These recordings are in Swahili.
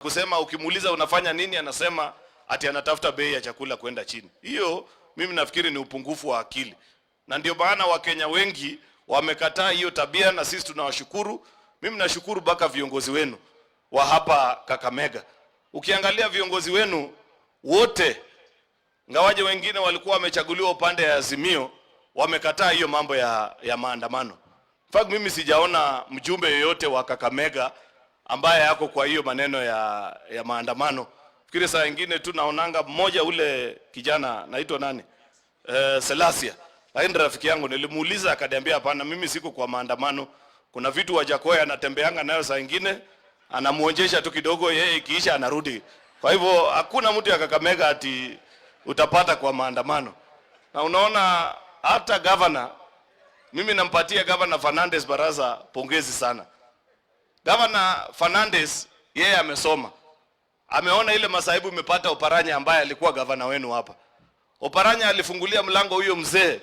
kusema ukimuuliza unafanya nini anasema ati anatafuta bei ya chakula kwenda chini. Hiyo mimi nafikiri ni upungufu wa akili. Na ndio maana Wakenya wengi wamekataa hiyo tabia, na sisi tunawashukuru. Mimi nashukuru baka viongozi wenu wa hapa Kakamega. Ukiangalia viongozi wenu wote, ngawaje wengine walikuwa wamechaguliwa upande ya Azimio, wamekataa hiyo mambo ya maandamano. In fact mimi sijaona mjumbe yoyote wa Kakamega ambaye yako kwa hiyo maneno ya maandamano. Fikiri saa nyingine tu naonanga mmoja ule kijana naitwa nani? Selasia. Lakini rafiki yangu nilimuuliza akaniambia hapana, mimi siko kwa maandamano. Kuna vitu Wajakoya anatembeanga nayo saa nyingine, anamuonjesha tu kidogo, yeye ikiisha anarudi. Kwa hivyo hakuna mtu ya Kakamega ati utapata kwa maandamano. Na unaona hata governor, mimi nampatia governor Fernandez Baraza pongezi sana. Governor Fernandez yeye amesoma. Ameona ile masaibu imepata Oparanya ambaye alikuwa governor wenu hapa. Oparanya alifungulia mlango huyo mzee.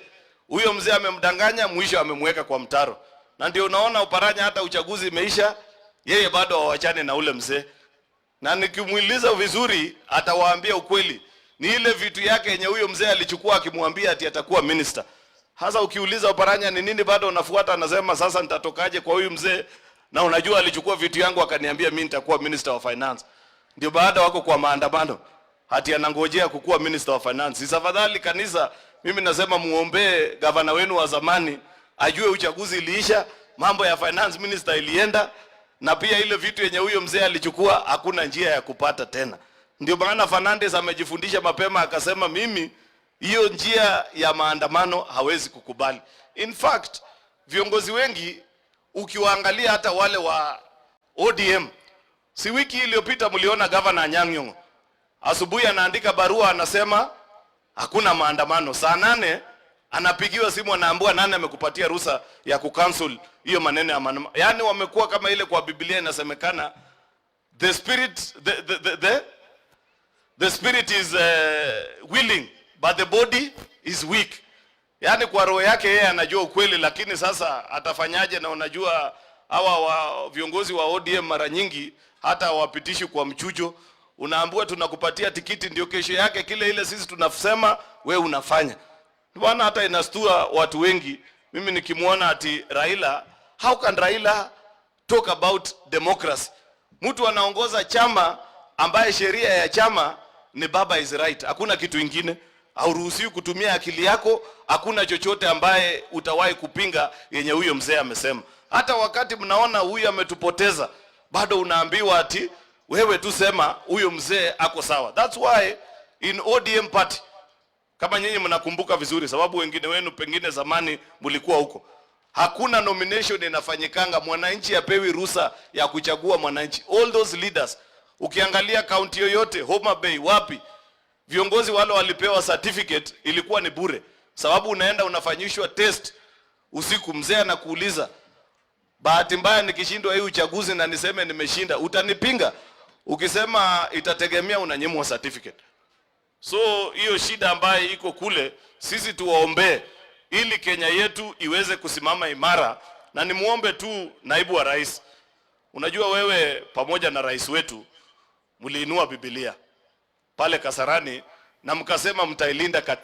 Huyo mzee amemdanganya, mwisho amemweka kwa mtaro. Na ndio unaona Oparanya hata uchaguzi imeisha, yeye bado hawachane na ule mzee. Na nikimuuliza vizuri atawaambia ukweli. Ni ile vitu yake yenye huyo mzee alichukua akimwambia ati atakuwa minister. Hasa ukiuliza Oparanya ni nini bado unafuata, anasema sasa nitatokaje kwa huyu mzee, na unajua alichukua vitu yangu akaniambia mimi nitakuwa minister of finance. Ndio baada wako kwa maandamano hati anangojea kukuwa minister of finance. Isafadhali kanisa, mimi nasema muombee gavana wenu wa zamani ajue uchaguzi iliisha, mambo ya finance minister ilienda, na pia ile vitu yenye huyo mzee alichukua hakuna njia ya kupata tena. Ndio maana Fernandez amejifundisha mapema akasema mimi hiyo njia ya maandamano hawezi kukubali. In fact, viongozi wengi ukiwaangalia hata wale wa ODM, si wiki iliyopita mliona governor Anyang' asubuhi anaandika barua anasema hakuna maandamano. Saa 8 anapigiwa simu anaambiwa nani amekupatia ruhusa ya kucancel hiyo maneno ya maandamano. Yaani wamekuwa kama ile kwa Biblia inasemekana the spirit is willing but the body is weak. Yaani kwa roho yake yeye anajua ukweli, lakini sasa atafanyaje? Na unajua hawa viongozi wa ODM mara nyingi hata wapitishi kwa mchujo. Unaambiwa tunakupatia tikiti, ndio kesho yake kile ile sisi tunasema we unafanya. Bwana hata inastua watu wengi. Mimi nikimuona ati Raila, how can Raila talk about democracy? Mtu anaongoza chama ambaye sheria ya chama ni baba is right. Hakuna kitu kingine. Hauruhusiwi kutumia akili yako, hakuna chochote ambaye utawahi kupinga yenye huyo mzee amesema. Hata wakati mnaona huyu ametupoteza, bado unaambiwa ati wewe tu sema huyo mzee ako sawa. That's why in ODM party, kama nyinyi mnakumbuka vizuri, sababu wengine wenu pengine zamani mlikuwa huko, hakuna nomination inafanyikanga mwananchi apewi ruhusa ya kuchagua mwananchi. All those leaders, ukiangalia county yoyote, Homa Bay, wapi, viongozi wale walipewa certificate ilikuwa ni bure. Sababu unaenda unafanyishwa test usiku, mzee anakuuliza, bahati mbaya nikishindwa hii uchaguzi na niseme nimeshinda, utanipinga? Ukisema itategemea, unanyimwa certificate. So hiyo shida ambayo iko kule, sisi tuwaombee ili Kenya yetu iweze kusimama imara. Na nimuombe tu naibu wa rais, unajua wewe pamoja na rais wetu mliinua Biblia pale Kasarani na mkasema mtailinda katiba.